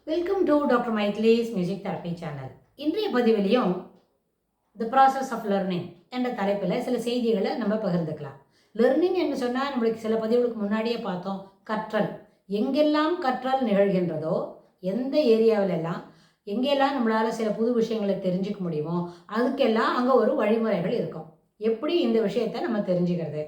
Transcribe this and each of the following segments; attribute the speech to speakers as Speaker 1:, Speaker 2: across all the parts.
Speaker 1: Welcome to doctor மைத்லிஸ் music therapy channel. இன்றைய பதிவிலையும் த ப்ராசஸ் ஆஃப் லேர்னிங் என்ற தலைப்பில் சில செய்திகளை நம்ம பகிர்ந்துக்கலாம். லேர்னிங் என்று சொன்னால் நம்மளுக்கு சில பதிவுகளுக்கு முன்னாடியே பார்த்தோம், கற்றல். எங்கெல்லாம் கற்றல் நிகழ்கின்றதோ, எந்த ஏரியாவிலெல்லாம் எங்கெல்லாம் நம்மளால் சில புது விஷயங்களை தெரிஞ்சுக்க முடியுமோ அதுக்கெல்லாம் அங்கே ஒரு வழிமுறைகள் இருக்கும். எப்படி இந்த விஷயத்தை நம்ம தெரிஞ்சுக்கிறது,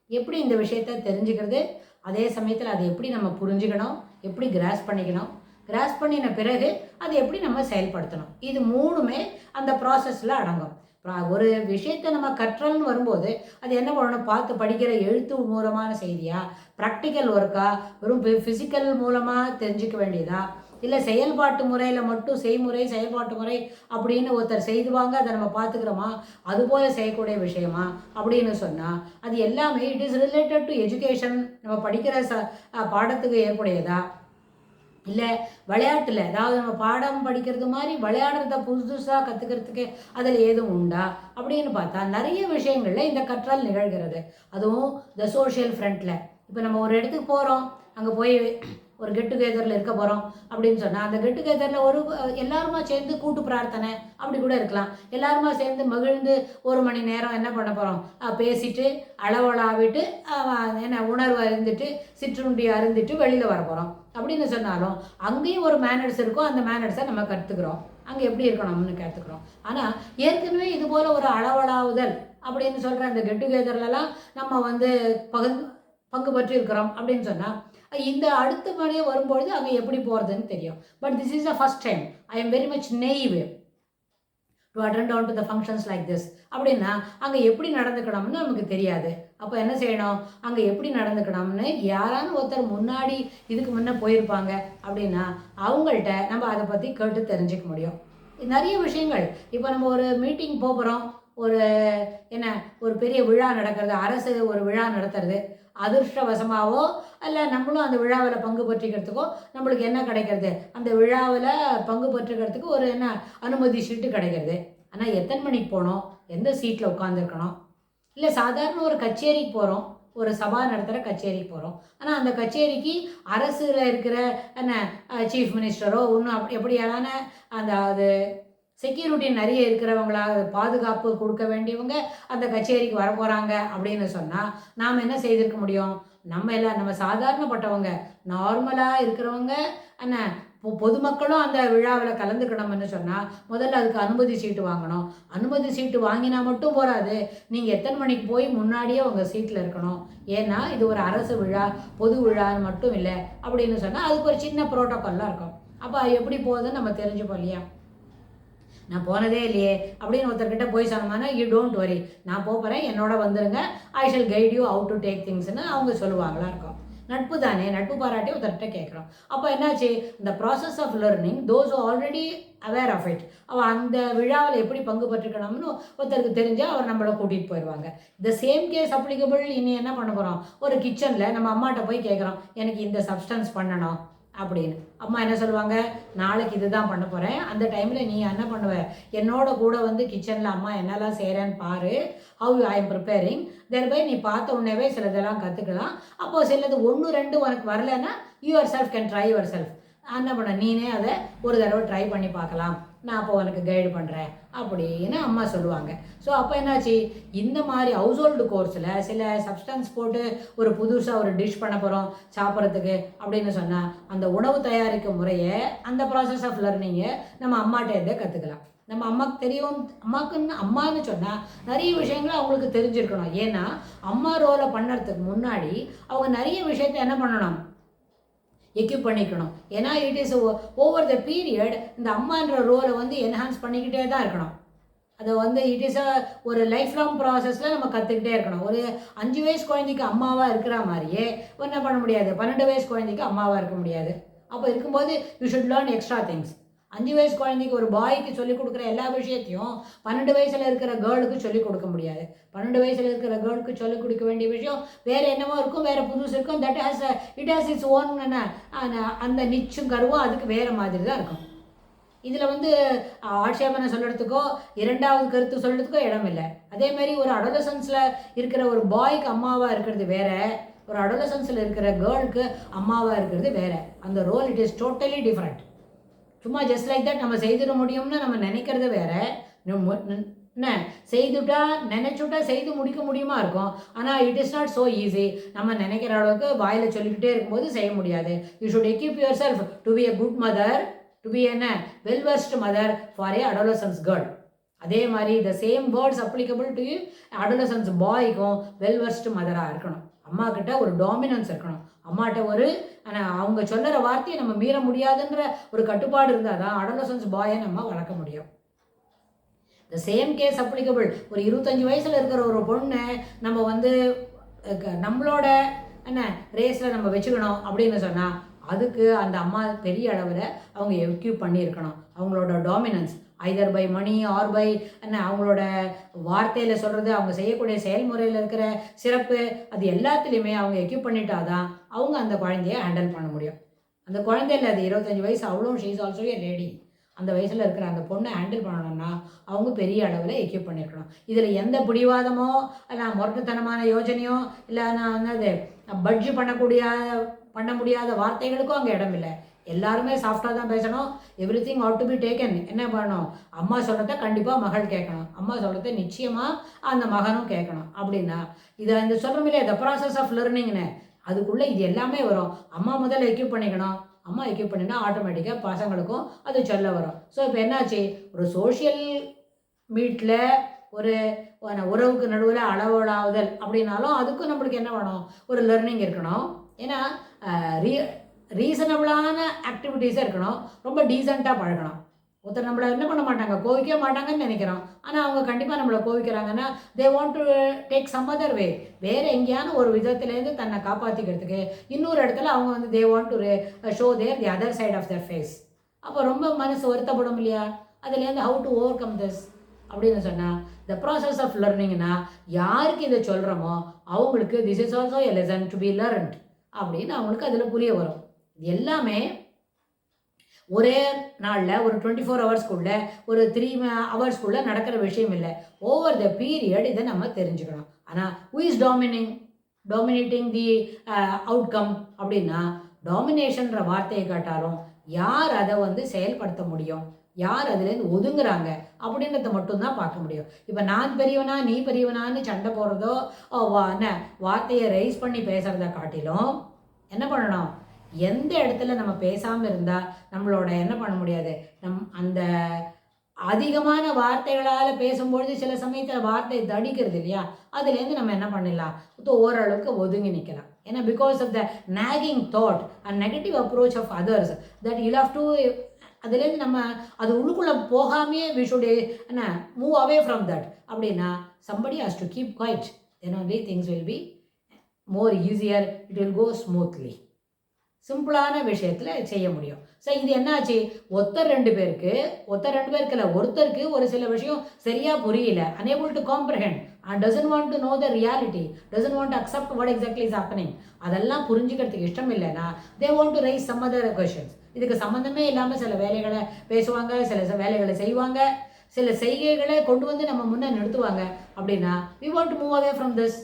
Speaker 1: எப்படி இந்த விஷயத்த தெரிஞ்சுக்கிறது, அதே சமயத்தில் அதை எப்படி நம்ம புரிஞ்சுக்கணும், எப்படி கிராஸ் பண்ணிக்கணும், கிராஸ் பண்ணின பிறகு அதை எப்படி நம்ம செயல்படுத்தணும், இது மூணுமே அந்த ப்ராசஸில் அடங்கும். ஒரு விஷயத்தை நம்ம கற்றல்னு வரும்போது அது என்ன பண்ணணும், பார்த்து படிக்கிற எழுத்து மூலமான செய்தியா, ப்ராக்டிக்கல் ஒர்க்கா, வெறும் ஃபிசிக்கல் மூலமாக தெரிஞ்சுக்க வேண்டியதா, இல்லை செயல்பாட்டு முறையில் மட்டும் செய்முறை செயல்பாட்டு முறை அப்படின்னு ஒருத்தர் செய்துவாங்க அதை நம்ம பார்த்துக்கிறோமா, அதுபோல் செய்யக்கூடிய விஷயமா அப்படின்னு சொன்னால் அது எல்லாமே it is related to education. நம்ம படிக்கிற பாடத்துக்கு ஏற்புடையதா, இல்லை விளையாட்டில், அதாவது நம்ம பாடம் படிக்கிறது மாதிரி விளையாடுறத புதுசாக கற்றுக்கிறதுக்கு அதில் ஏதும் உண்டா அப்படின்னு பார்த்தா நிறைய விஷயங்களில் இந்த கற்றல் நிகழ்கிறது. அதுவும் த சோஷியல் ஃப்ரண்ட்டில். இப்போ நம்ம ஒரு இடத்துக்கு போகிறோம், அங்கே போய் ஒரு கெட் டுகெதரில் இருக்க போகிறோம் அப்படின்னு சொன்னால் அந்த கெட் டுகெதரில் ஒரு எல்லாருமா சேர்ந்து கூட்டு பிரார்த்தனை அப்படி கூட இருக்கலாம். எல்லாருமா சேர்ந்து மகிழ்ந்து ஒரு மணி நேரம் என்ன பண்ண போகிறோம், பேசிட்டு அளவலாவிட்டு என்ன உணர்வு அருந்துட்டு சிற்றுண்டி அருந்துட்டு வெளியில் வர போகிறோம் அப்படின்னு சொன்னாலும் அங்கேயும் ஒரு மேனர்ஸ் இருக்கும். அந்த மேனர்ஸை நம்ம கற்றுக்குறோம், அங்கே எப்படி இருக்கணும்னு கற்றுக்குறோம். ஆனால் ஏற்கனவே இது போல் ஒரு அளவலாவுதல் அப்படின்னு சொல்கிற அந்த கெட் டுகெதர்லாம் நம்ம பங்கு பற்றி இருக்கிறோம் அப்படின்னு சொன்னால் இந்த அடுத்த மணியே வரும்பொழுது அங்கே எப்படி போகிறதுன்னு தெரியும். But this is the first time I am very much naive to attend on to the functions like this அப்படின்னா அங்கே எப்படி நடந்துக்கணும்னு நமக்கு தெரியாது. அப்போ என்ன செய்யணும், அங்கே எப்படி நடந்துக்கணும்னு யாரான ஒருத்தர் முன்னாடி இதுக்கு முன்னே போயிருப்பாங்க அப்படின்னா அவங்கள்ட்ட நம்ம அதை பற்றி கேட்டு தெரிஞ்சுக்க முடியும். நிறைய விஷயங்கள். இப்போ நம்ம ஒரு மீட்டிங் போகிறோம், ஒரு பெரிய விழா நடக்கிறது, அரசு ஒரு விழா நடத்துறது, அதிர்ஷ்டவசமாவோ இல்லை நம்மளும் அந்த விழாவில் பங்கு பற்றிக்கிறதுக்கோ நம்மளுக்கு என்ன கிடைக்கிறது, அந்த விழாவில் பங்கு பற்றுக்கிறதுக்கு ஒரு அனுமதி சீட்டு கிடைக்கிறது. ஆனால் எத்தனை மணிக்கு போகணும், எந்த சீட்டில் உட்காந்துருக்கணும், இல்லை சாதாரண ஒரு கச்சேரிக்கு போகிறோம், ஒரு சபா நடத்துகிற கச்சேரிக்கு போகிறோம். ஆனால் அந்த கச்சேரிக்கு அரசில் இருக்கிற சீஃப் மினிஸ்டரோ இன்னும் எப்படியான அது செக்யூரிட்டி நிறைய இருக்கிறவங்களா, பாதுகாப்பு கொடுக்க வேண்டியவங்க அந்த கச்சேரிக்கு வர போகிறாங்க அப்படின்னு சொன்னால் நாம் என்ன செய்திருக்க முடியும், நம்ம சாதாரணப்பட்டவங்க நார்மலாக இருக்கிறவங்க பொதுமக்களும் அந்த விழாவில் கலந்துக்கணும்னு சொன்னால் முதல்ல அதுக்கு அனுமதி சீட்டு வாங்கணும். அனுமதி சீட்டு வாங்கினா மட்டும் போகாது, நீங்கள் எத்தனை மணிக்கு போய் முன்னாடியே உங்கள் சீட்டில் இருக்கணும். ஏன்னா இது ஒரு அரசு விழா, பொது விழான்னு மட்டும் இல்லை அப்படின்னு சொன்னால் அதுக்கு ஒரு சின்ன ப்ரோட்டோக்கால்லாம் இருக்கும். அப்போ எப்படி போகுதுன்னு நம்ம தெரிஞ்சுப்போம் இல்லையா. நான் போனதே இல்லையே அப்படின்னு ஒருத்தர்கிட்ட போய் சொன்னோம்னா யூ டோன்ட் வரி, நான் போகிறேன், என்னோட வந்துடுங்க, I shall guide you how to take திங்ஸ்ன்னு அவங்க சொல்லுவாங்களா இருக்கும். நட்பு தானே, நட்பு பாராட்டி ஒருத்தர்கிட்ட கேட்குறோம். அப்போ என்னாச்சு, இந்த process of learning those already aware of it, அவள் அந்த விழாவில் எப்படி பங்கு பற்றிக்கணும்னு ஒருத்தருக்கு தெரிஞ்சால் அவர் நம்மளை கூட்டிகிட்டு போயிடுவாங்க. The same case applicable. இனி என்ன பண்ண போகிறோம், ஒரு கிச்சனில் நம்ம அம்மாட்ட போய் கேட்குறோம், எனக்கு இந்த சப்ஸ்டன்ஸ் பண்ணணும் அப்படின்னு. அம்மா என்ன சொல்லுவாங்க, நாளைக்கு இதுதான் பண்ண போகிறேன், அந்த டைமில் நீ என்ன பண்ணுவ, என்னோட கூட கிச்சனில் அம்மா என்னெல்லாம் செய்கிறேன்னு பாரு, ஹவு ஐ எம் ப்ரிப்பேரிங், தெர்பை நீ பார்த்த உடனேவே சிலதெல்லாம் கற்றுக்கலாம். அப்போது சிலது 1-2 உனக்கு வரலைன்னா your self can try your self, என்ன பண்ண நீனே அதை ஒரு தடவை ட்ரை பண்ணி பார்க்கலாம், நான் அப்போ உனக்கு கைடு பண்ணுறேன் அப்படின்னு அம்மா சொல்லுவாங்க. ஸோ அப்போ என்னாச்சு, இந்த மாதிரி ஹவுஸ் ஹோல்டு கோர்ஸில் சில சப்ஸ்டன்ஸ் போட்டு ஒரு புதுசாக ஒரு டிஷ் பண்ண போகிறோம் சாப்பிட்றதுக்கு அப்படின்னு சொன்னால் அந்த உணவு தயாரிக்கும் முறையை, அந்த ப்ராசஸ் ஆஃப் லேர்னிங்கை நம்ம அம்மாட்டே கற்றுக்கலாம். நம்ம அம்மாவுக்கு தெரியும், அம்மான்னு சொன்னால் நிறைய விஷயங்கள் அவங்களுக்கு தெரிஞ்சிருக்கணும். ஏன்னா அம்மா ரோலை பண்ணுறதுக்கு முன்னாடி அவங்க நிறைய விஷயத்த என்ன பண்ணணும், எக்யூப் பண்ணிக்கணும். ஏன்னா it is over the period இந்த அம்மான்ற ரோலை என்ஹான்ஸ் பண்ணிக்கிட்டே தான் இருக்கணும். அதை இட் இஸ் ஒரு லைஃப் லாங் ப்ராசஸில் நம்ம கற்றுக்கிட்டே இருக்கணும். ஒரு 5 வயசு குழந்தைக்கு அம்மாவாக இருக்கிற மாதிரியே என்ன பண்ண முடியாது, 12 வயசு குழந்தைக்கு அம்மாவாக இருக்க முடியாது. அப்போ இருக்கும்போது you should learn extra things. 5 வயசு குழந்தைக்கு ஒரு பாய்க்கு சொல்லிக் கொடுக்குற எல்லா விஷயத்தையும் 12 வயசில் இருக்கிற கேர்ளுக்கு சொல்லிக் கொடுக்க முடியாது. 12 வயசில் இருக்கிற கேர்ளுக்கு சொல்லிக் கொடுக்க வேண்டிய விஷயம் வேறு என்னவோ இருக்கும், வேறு புதுசு இருக்கும். That has it has its own அந்த நிச்சும் கருவும் அதுக்கு வேறு மாதிரி தான் இருக்கும். இதில் ஆட்சேபனை சொல்கிறதுக்கோ இரண்டாவது கருத்து சொல்கிறதுக்கோ இடம் இல்லை. அதேமாதிரி ஒரு அடோலசன்ஸில் இருக்கிற ஒரு பாய்க்கு அம்மாவாக இருக்கிறது வேற, ஒரு அடோலசன்ஸில் இருக்கிற கேர்ளுக்கு அம்மாவாக இருக்கிறது வேற. அந்த role it is totally different. சும்மா ஜஸ்ட் லைக் தட் நம்ம செய்திட முடியும்னு நம்ம நினைக்கிறது வேற. என்ன செய்துட்டா நினச்சுட்டா செய்து முடிக்க முடியுமா இருக்கும். ஆனால் it is not so easy. நம்ம நினைக்கிற அளவுக்கு வாயில் சொல்லிக்கிட்டே இருக்கும்போது செய்ய முடியாது. You should equip yourself to be a good mother, to be என்ன well versed mother for a adolescence girl. அதே மாதிரி the same words applicable to adolescence பாய்க்கும் வெல் வெர்ஸ்ட் மதராக இருக்கணும். அம்மா கிட்ட ஒரு டாமினன்ஸ் இருக்கணும். அம்மாட்ட ஒரு அவங்க சொல்லுற வார்த்தையை நம்ம மீற முடியாதுன்ற ஒரு கட்டுப்பாடு இருந்தால் தான் அடோலசன்ஸ் பாயை நம்ம வளர்க்க முடியும். The same case applicable. ஒரு 25 வயசில் இருக்கிற ஒரு பொண்ணு நம்ம வந்து நம்மளோட என்ன ரேஸில் நம்ம வச்சுக்கணும் அப்படின்னு சொன்னால் அதுக்கு அந்த அம்மா பெரிய அளவில் அவங்க எக்யூப் பண்ணியிருக்கணும். அவங்களோட dominance either by money or by என்ன அவங்களோட வார்த்தையில் சொல்கிறது, அவங்க செய்யக்கூடிய செயல்முறையில் இருக்கிற சிறப்பு, அது எல்லாத்துலேயுமே அவங்க எக்யூப் பண்ணிட்டாதான் அவங்க அந்த குழந்தைய ஹேண்டில் பண்ண முடியும். அந்த குழந்தையில் அது 25 வயசு, அவ்வளோ she is also A lady. அந்த வயசில் இருக்கிற அந்த பொண்ணை ஹேண்டில் பண்ணணும்னா அவங்க பெரிய அளவில் எக்யூப் பண்ணியிருக்கணும். இதில் எந்த பிடிவாதமோ இல்லை முரட்டுத்தனமான யோஜனையோ இல்லை நான் என்னது பட்ஜு பண்ண முடியாத வார்த்தைகளுக்கும் அங்கே இடம் இல்லை. எல்லாருமே சாஃப்டாக தான் பேசணும். Every thing out to be taken. என்ன பண்ணணும், அம்மா சொல்கிறத கண்டிப்பாக மகள் கேட்கணும், அம்மா சொல்கிறத நிச்சயமாக அந்த மகனும் கேட்கணும். அப்படின்னா இதை இந்த சொல்கிறோம் இல்லையா, த ப்ராசஸ் ஆஃப் லேர்னிங்னு, அதுக்குள்ளே இது எல்லாமே வரும். அம்மா முதல்ல எக்யூப் பண்ணிக்கணும். அம்மா எக்யூப் பண்ணினா ஆட்டோமேட்டிக்காக பசங்களுக்கும் அது சொல்ல வரும். ஸோ இப்போ என்னாச்சு, ஒரு சோஷியல் மீட்டில் ஒரு உறவுக்கு நடுவில் அளவலாவுதல் அப்படின்னாலும் அதுக்கும் நம்மளுக்கு என்ன வேணும், ஒரு லேர்னிங் இருக்கணும். ஏன்னா ரீசனபிளான ஆக்டிவிட்டீஸாக இருக்கணும். ரொம்ப டீசெண்டாக பழகணும். ஒருத்தர் நம்மளை என்ன பண்ண மாட்டாங்க, கோவிக்க மாட்டாங்கன்னு நினைக்கிறோம். ஆனால் அவங்க கண்டிப்பாக நம்மளை கோவிக்கிறாங்கன்னா they want to take some other way. வேறு எங்கேயான ஒரு விதத்துலேருந்து தன்னை காப்பாற்றிக்கிறதுக்கு இன்னொரு இடத்துல அவங்க வந்து they want to show their the other side of their face. அப்போ ரொம்ப மனசு வருத்தப்படும் இல்லையா. அதுலேருந்து how to overcome this அப்படின்னு சொன்னால் த ப்ராசஸ் ஆஃப் லேர்னிங்னா யாருக்கு இதை சொல்கிறோமோ அவங்களுக்கு this is also a lesson to be learnt அப்படின்னு அவங்களுக்கு அதில் புரிய வரும். இது எல்லாமே ஒரே நாளில் ஒரு 24 ஹவர்ஸ்க்குள்ளே ஒரு 3 ஹவர்ஸ்க்குள்ளே நடக்கிற விஷயம் இல்லை. ஓவர் த பீரியட் இதை நம்ம தெரிஞ்சுக்கணும். ஆனால் who is dominating the outcome அப்படின்னா டாமினேஷன்ற வார்த்தையை காட்டாலும் யார் அதை வந்து செயல்படுத்த முடியும், யார் அதுலேருந்து ஒதுங்குறாங்க அப்படின்றத மட்டும்தான் பார்க்க முடியும். இப்போ நான் பெரியவனா நீ பெரியவனான்னு சண்டை போடுறதோ வார்த்தையை ரைஸ் பண்ணி பேசுகிறத காட்டிலும் என்ன பண்ணணும், எந்த இடத்துல நம்ம பேசாமல் இருந்தால் நம்மளோட என்ன பண்ண முடியாது, அந்த அதிகமான வார்த்தைகளால் பேசும்பொழுது சில சமயத்தில் வார்த்தை தடிக்கிறது இல்லையா, அதுலேருந்து நம்ம என்ன பண்ணிடலாம், ஓரளவுக்கு ஒதுங்கி நிற்கலாம். ஏன்னா because of the nagging thought and negative approach of others that you have to, அதுலேருந்து நம்ம அது உள்ளுக்குள்ளே போகாமே வி ஷுட் என்ன மூவ் அவே ஃப்ரம் தட். அப்படின்னா somebody has to keep quiet, then only things will be more easier, it will go smoothly. சிம்பிளான விஷயத்தில் செய்ய முடியும். ஸோ இது என்னாச்சு, ஒருத்தர் ரெண்டு பேருக்கு இல்லை, ஒருத்தருக்கு ஒரு சில விஷயம் சரியாக புரியல, unable to comprehend and doesn't want to know the reality, doesn't want to accept what exactly is happening, அதெல்லாம் புரிஞ்சுக்கிறதுக்கு இஷ்டம் இல்லைன்னா they want to raise some other questions. இதுக்கு சம்மந்தமே இல்லாமல் சில வேலைகளை பேசுவாங்க, சில வேலைகளை செய்வாங்க, சில செய்கைகளை கொண்டு வந்து நம்ம முன்னே நிறுத்துவாங்க. அப்படின்னா we want to move away from this,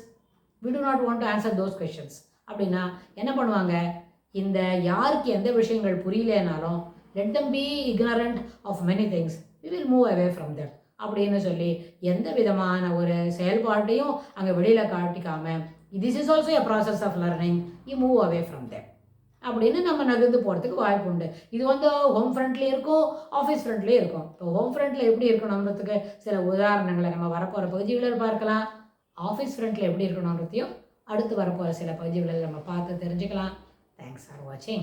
Speaker 1: we do not want to answer those questions. அப்படின்னா என்ன பண்ணுவாங்க, இந்த யாருக்கு எந்த விஷயங்கள் புரியலனாலும் let them be ignorant of many things, we will move away from them அப்படின்னு சொல்லி எந்த விதமான ஒரு செயல்பாட்டையும் அங்கே வெளியில் காட்டிக்காமல் this is also a process of learning, you move away from them அப்படின்னு நம்ம நகர்ந்து போகிறதுக்கு வாய்ப்பு உண்டு. இது வந்து ஹோம் ஃப்ரண்ட்லேயும் இருக்கும், ஆஃபீஸ் ஃப்ரண்ட்லேயும் இருக்கும். இப்போ ஹோம் ஃப்ரண்ட்டில் எப்படி இருக்கணுன்றதுக்கு சில உதாரணங்களை நம்ம வரப்போகிற பகுதிகளில் பார்க்கலாம். ஆஃபீஸ் ஃப்ரண்ட்டில் எப்படி இருக்கணுன்றதையும் அடுத்து வரப்போகிற சில பகுதிகளில் நம்ம பார்த்து தெரிஞ்சுக்கலாம். Thanks for watching.